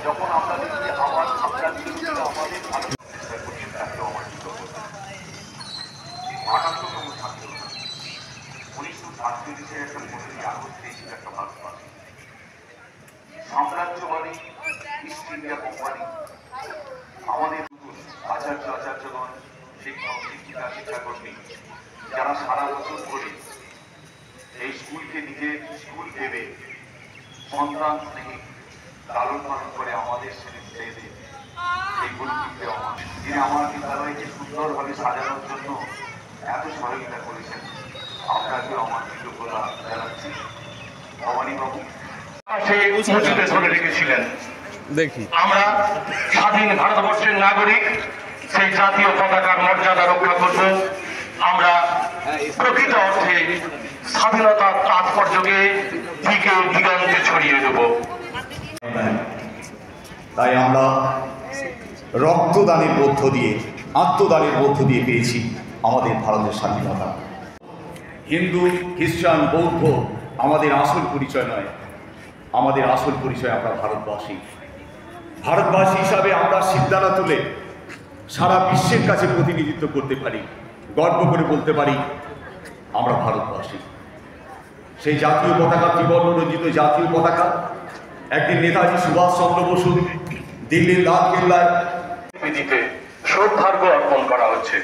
যখন আমরা দেখি আমার আপনার বিরুদ্ধে আমাদের তাকেও আমার কৃতজ্ঞতা। ৭৮তম ছাত্র ১৯৪৭-এর একটা ১৫ই আগস্ট পেয়েছিল একটা ভারতবাসী। সাম্রাজ্যবাদী ইস্ট ইন্ডিয়া কোম্পানি আমাদের আচার্যগণ, শিক্ষক শিক্ষিকা শিক্ষাকর্মী যারা সারা বছর ধরে এই স্কুলকে নিজের স্কুল ভেবে সন্তান স্নেহে লালন পালন করে আমাদের ছেলেদের এই গুরুত্ব আমার যিনি আমার বিদ্যালয়কে সুন্দরভাবে সাজানোর জন্য এত সহযোগিতা করেছেন, আপনাকেও আমার কৃতজ্ঞতা জানাচ্ছি। ভবানীবাবু ধরে রেখেছিলেন। দেখি আমরা স্বাধীন ভারতবর্ষের নাগরিক, সেই জাতীয় পতাকার মর্যাদা রক্ষা করব। আমরা প্রকৃত অর্থে স্বাধীনতার তাৎপর্যকে দিকে দিগন্তে ছড়িয়ে দেব। তাই আমরা রক্তদানের মধ্য দিয়ে, আত্মদানের মধ্য দিয়ে পেয়েছি আমাদের ভারতের স্বাধীনতা। হিন্দু, খ্রিস্টান, বৌদ্ধ আমাদের আসল পরিচয় নয়। আমাদের আসল পরিচয় আমরা ভারতবাসী। ভারতবাসী হিসাবে আমরা সিদ্ধান্ত তুলে সারা বিশ্বের কাছে প্রতিনিধিত্ব করতে পারি, গর্ব করে বলতে পারি আমরা ভারতবাসী। সেই জাতীয় পতাকা, ত্রিবর্ণ রঞ্জিত জাতীয় পতাকা একদিন নেতাজি সুভাষচন্দ্র বসু দিল্লির লালকেল্লায় শ্রদ্ধার্ঘ্য অর্পণ করা হচ্ছে।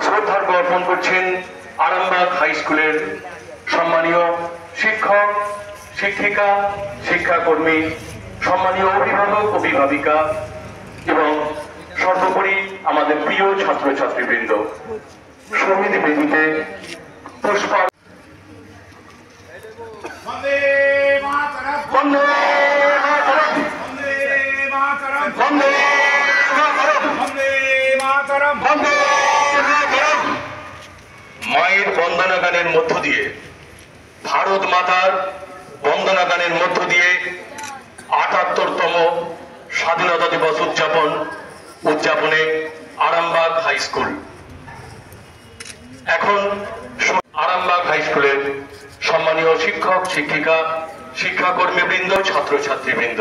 শ্রদ্ধার্ঘ্য অর্পণ করছেন আরামবাগ হাই স্কুলের সম্মানীয় শিক্ষক, শিক্ষিকা, শিক্ষাকর্মী, সম্মানীয় অভিভাবক, অভিভাবিকা এবং সর্বোপরি আমাদের প্রিয় ছাত্রছাত্রীবৃন্দ। শহীদ বেদিতে পুষ্পা মায়ের বন্দনা গানের মধ্য দিয়ে, ভারত মাতার বন্দনা গানের মধ্য দিয়ে ৭৮তম স্বাধীনতা দিবস উদযাপনে আরামবাগ হাই স্কুল। এখন আরামবাগ হাই স্কুলের সম্মানীয় শিক্ষক, শিক্ষিকা, শিক্ষাকর্মীবৃন্দ, ছাত্রছাত্রীবৃন্দ,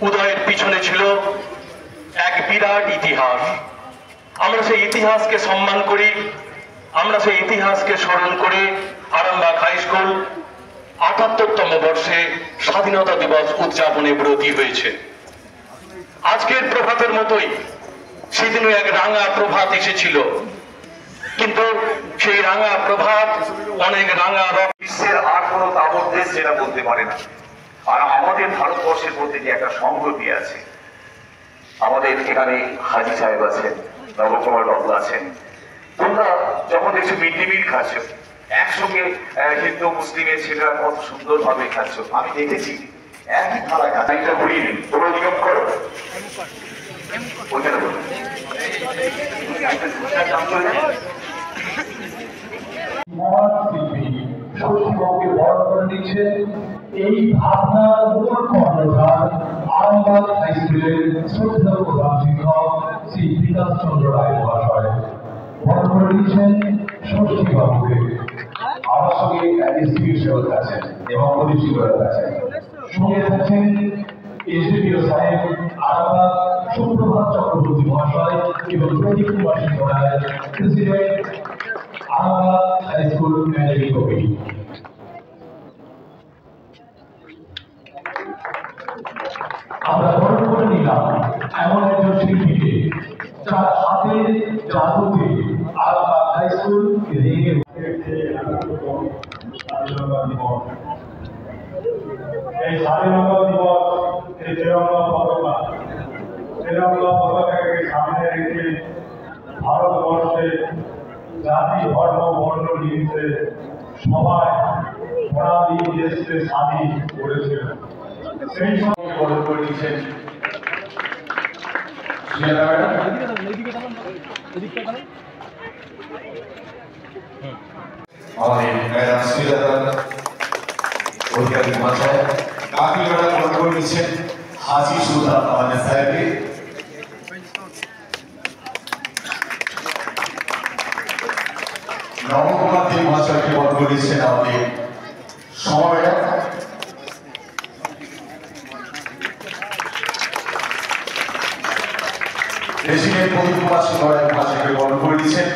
উদয়ের পিছনে ছিল এক বিরাট ইতিহাস। আমরা সেই ইতিহাসকে সম্মান করি, আমরা সেই ইতিহাসকে স্মরণ করে আরামবাগ হাই স্কুল ৭৮তম বর্ষে স্বাধীনতা দিবস উদযাপনে ব্রতী হয়েছে। আজকের প্রভাতের মতোই সেদিনও এক রাঙা প্রভাত এসেছিল, কিন্তু সেই রাঙা প্রভাত অনেক রাঙা বিশ্বের আর কোনো তাবৎ দেশ যেটা বলতে পারে না। আর আমাদের ভারতবর্ষের মধ্যে যে একটা সংহতি আছে, আমাদের এখানে হাজি সাহেব আছেন, নবকুমার বাবু আছেন, তোমরা যখন দেখছো মিড ডে মিল খাচ্ছ একসঙ্গে, হিন্দু মুসলিমের ছেলেরা কত সুন্দর ভাবে খাচ্ছ, আমি দেখেছি একই থালা খাতা ঘুরিয়ে নিন, তোমরা নিয়ম করো ওইখানে বলো শশীবাবুকে বরণ করে দিচ্ছেন। এই ভাবনার মূল কর্ণধার আরামবাগ হাই স্কুলের শ্রদ্ধেয় প্রধান শিক্ষক শ্রী বিকাশ চন্দ্র রায় মহাশয় বরণ করে দিচ্ছেন শশীবাবুকে। আমার সঙ্গে এসডিপিও সেবক আছেন এবং প্রদীপ শিক্ষক আছেন, সঙ্গে থাকছেন এসডিপিও সাহেব আরামবাগ সুপ্রভাত চক্রবর্তী মহাশয় এবং Pradip Kumar Singha Roy, president Arambagh high school managing committee. আমরা বরণ করে নিলাম এমন একজন শিল্পীকে যার হাতের জাদুতে আরামবাগ হাই স্কুল রেঙে এই স্বাধীনতা দিবস, এই তিরঙ্গা পতাকাকে সামনে রেখে ভারতবর্ষে জাতি, ধর্ম, বর্ণ নির্বিশেষে সবাই প্রণালী দেশকে স্বাধীন করেছিল। সেই সঙ্গে বরণ করে দিচ্ছেন আমাদের ম্যাডাম শ্রীলতা অধিকারী মহাশয়। কাকিগড়া বরণ করে দিচ্ছেন হাজি সুলতান আমাদের সাহেবকে। নবকুমার দেব মহাশয়কে বরণ করে দিচ্ছেন আমাদের সমাবেশ প্রেসিডেন্ট প্রদীপ কুমার সিংহ ভাষাকে বরণ করে দিচ্ছেন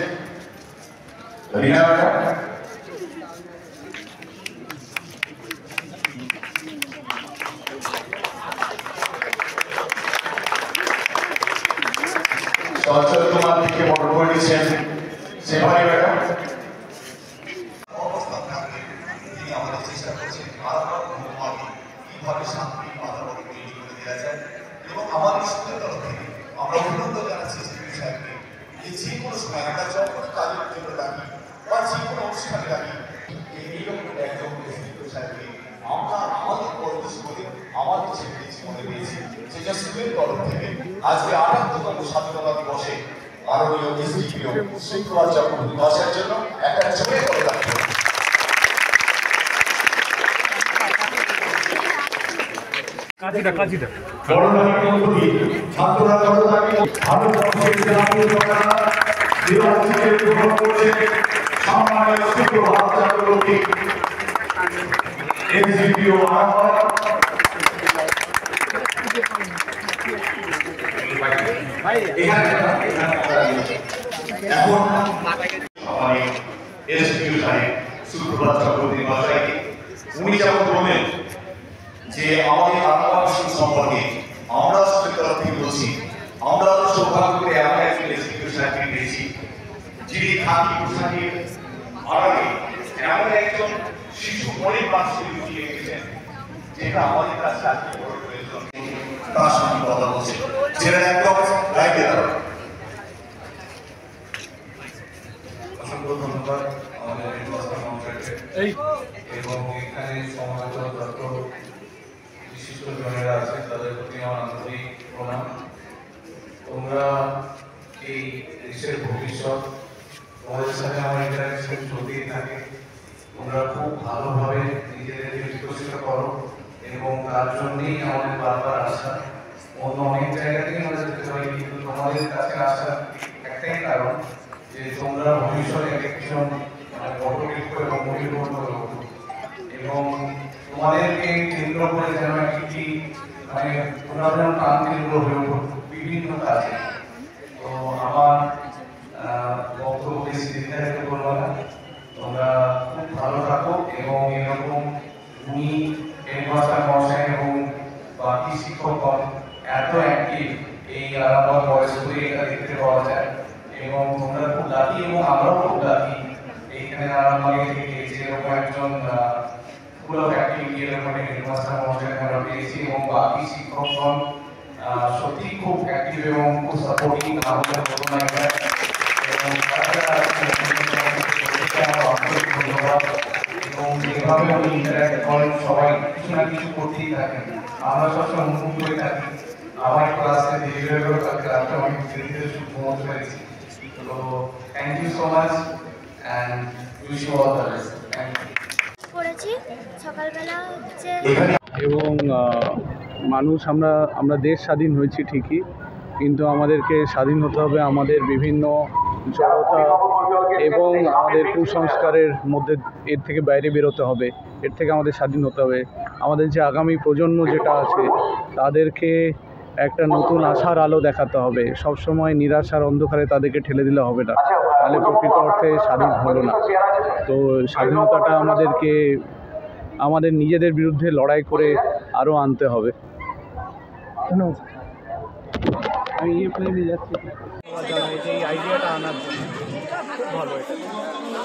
রিনা ম্যাডাম। চঞ্চল কুমার দিকে বরণ করে দিচ্ছেন সেভানি ম্যাডাম। কিভাবে শান্তি বাতাবরণ তৈরি করে দেওয়া যায় এবং আমাদের স্কুলের তরফ থেকে আমরা অভিনন্দন জানাচ্ছি সাহেবকে যে কোনো সময় আমরা যখন কাজের জন্য ডাকি বা যে কোনো অনুষ্ঠানে ডাকি এইরকম একজন সাহেবকে আমরা আমাদের পরিবেশ করে আমাদের ছেলে জীবনে পেয়েছি সেটা স্কুলের তরফ থেকে আজকে ৭৮তম স্বাধীনতা দিবসে মাননীয় এসডিপিও সুকুমার চক্রবর্তী মহাশয়ের জন্য একটা জোরে করে রাখতে হবে। ছাত্ররা ভারতবর্ষের জাতীয় পতাকা গ্রহণ করছে সম্মানের সুপ্রভাত চক্রবর্তী এসডিপিও এখন আমাদের এসডিপিও সাহেব সুপ্রভাত চক্রবর্তী মহাশয়কে উনি যেমন বললেন যে আমাদের আরামবাগ সম্পর্কে আমরা স্কুলের তরফ থেকে বলছি আমরা তো সৌভাগ্য করে এমন একজন এসডিপিও সাহেবকে পেয়েছি যিনি খাকি পোশাকের আড়ালে এমন একজন শিশু মনের বাক্সে লুকিয়ে রেখেছেন যেটা আমাদের কাছে আজকে বড় প্রয়োজন। তার সঙ্গে কথা বলছে যেটা একদম লাইটে দাঁড়ানো। অসংখ্য ধন্যবাদ আমাদের হেডমাস্টার মহাশয়কে এবং এখানে সমাগত যত বিশিষ্ট জনেরা আছেন তাদের প্রতি আমার আন্তরিক প্রণাম। তোমরা এই দেশের ভবিষ্যৎ, তোমাদের সাথে আমার ইন্টারাকশন চলতেই থাকে। তোমরা খুব ভালোভাবে নিজেদেরকে বিকশিত করো এবং তার জন্যই আমাদের বারবার আসা। অন্য অনেক জায়গাতেই আমরা যেতে পারি, কিন্তু তোমাদের কাছে আসা একটাই কারণ যে তোমরা ভবিষ্যতে একজন পটবৃক্ষ এবং মহিলবন্ধ লোক এবং তোমাদেরকে কেন্দ্র করে যেন একটি তোমরা যেন প্রাণ কেন্দ্র হয়ে ওঠো বিভিন্ন কাজে। তো আমার বক্তব্য বেশি দীর্ঘায়িত করবো না, তোমরা খুব ভালো থাকো এবং এরকম উনি হেডমাস্টার মহাশয় এবং বাকি শিক্ষকগণ এত অ্যাক্টিভ এই আরামবাগ বয়স করে এটা দেখতে পাওয়া যায় এবং তোমরা খুব লাকি এবং আমরাও খুব লাকি এইখানে আরামবাগে থেকে যেরকম একজন ফুল অফ অ্যাক্টিভিটি এরকম হেডমাস্টার মহাশয়কে আমরা পেয়েছি এবং বাকি শিক্ষকগণ সত্যি খুব অ্যাক্টিভ এবং খুব সাপোর্টিং আমাদের ঘটনায় এবং ধন্যবাদ এবং যেভাবে উনি ইন্টারাক্ট করেন সবাই কিছু না কিছু করতেই থাকেন। আমরা সবসময় মুখ করে থাকি, আমার ক্লাসে বিহেভিয়ারও তাকে রাখতে অনেক ধীরে ধীরে ঘুমোতে পেরেছি। তো thank you so much and wish you all the best. Thank you. পড়েছি সকালবেলা হচ্ছে এবং মানুষ আমরা দেশ স্বাধীন হয়েছি ঠিকই, কিন্তু আমাদেরকে স্বাধীন হতে হবে আমাদের বিভিন্ন জড়তা এবং আমাদের কুসংস্কারের মধ্যে, এর থেকে বাইরে বেরোতে হবে, এর থেকে আমাদের স্বাধীন হতে হবে। আমাদের যে আগামী প্রজন্ম যেটা আছে তাদেরকে একটা নতুন আশার আলো দেখাতে হবে, সবসময় নিরাশার অন্ধকারে তাদেরকে ঠেলে দিলে হবে না, তাহলে প্রকৃত অর্থে স্বাধীন হলো না। তো স্বাধীনতাটা আমাদেরকে আমাদের নিজেদের বিরুদ্ধে লড়াই করে আরও আনতে হবে। আমি নিয়ে যাচ্ছি এই আইডিয়াটা আনার জন্য খুব ভালো। এটা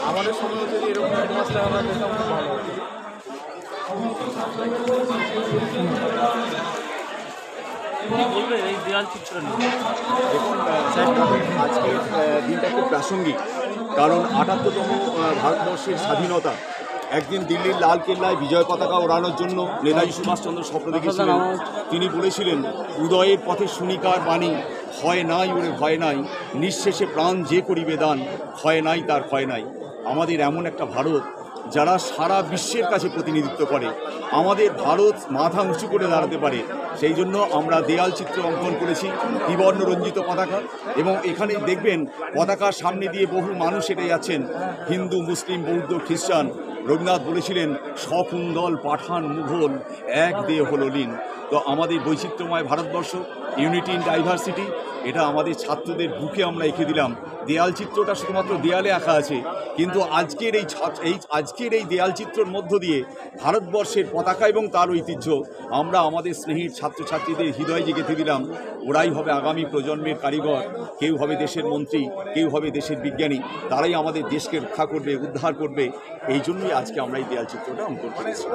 আমাদের সময় যদি এরকম হেডমাস্টার আমরা পেতাম খুব ভালো হতো। বলবেন এই দেয়াল চিত্র নিয়ে? দেখুন আজকের দিনটা খুব প্রাসঙ্গিক, কারণ ৭৮তম ভারতবর্ষের স্বাধীনতা একদিন দিল্লির লাল কেল্লায় বিজয় পতাকা ওড়ানোর জন্য নেতাজি সুভাষচন্দ্র স্বপ্ন দেখেছিলেন। তিনি বলেছিলেন, উদয়ের পথে শুনিকার বাণী, হয় নাই ওরে ভয় নাই, নিঃশেষে প্রাণ যে করিবে দান, ভয় নাই তার ভয় নাই। আমাদের এমন একটা ভারত যারা সারা বিশ্বের কাছে প্রতিনিধিত্ব করে, আমাদের ভারত মাথা উঁচু করে দাঁড়াতে পারে, সেই জন্য আমরা দেয়াল চিত্র অঙ্কন করেছি ত্রিবর্ণ রঞ্জিত পতাকা। এবং এখানে দেখবেন পতাকার সামনে দিয়ে বহু মানুষ হেঁটে যাচ্ছেন, হিন্দু, মুসলিম, বৌদ্ধ, খ্রিস্টান, রবীন্দ্রনাথ বলেছিলেন সকুন্দল পাঠান মুঘল এক দেহ হল লীন। তো আমাদের বৈচিত্র্যময় ভারতবর্ষ, ইউনিটি ইন ডাইভার্সিটি, এটা আমাদের ছাত্রদের বুকে আমরা এঁকে দিলাম। দেয়াল চিত্রটা শুধুমাত্র দেয়ালে আঁকা আছে, কিন্তু আজকের এই দেয়াল চিত্রের মধ্য দিয়ে ভারতবর্ষের পতাকা এবং তার ঐতিহ্য আমরা আমাদের স্নেহীর ছাত্রছাত্রীদের হৃদয়ে যে গেঁথে দিলাম। ওরাই হবে আগামী প্রজন্মের কারিগর, কেউ হবে দেশের মন্ত্রী, কেউ হবে দেশের বিজ্ঞানী, তারাই আমাদের দেশকে রক্ষা করবে, উদ্ধার করবে। এই জন্যই আজকে আমরা এই দেয়াল চিত্রটা অঙ্কন করেছি।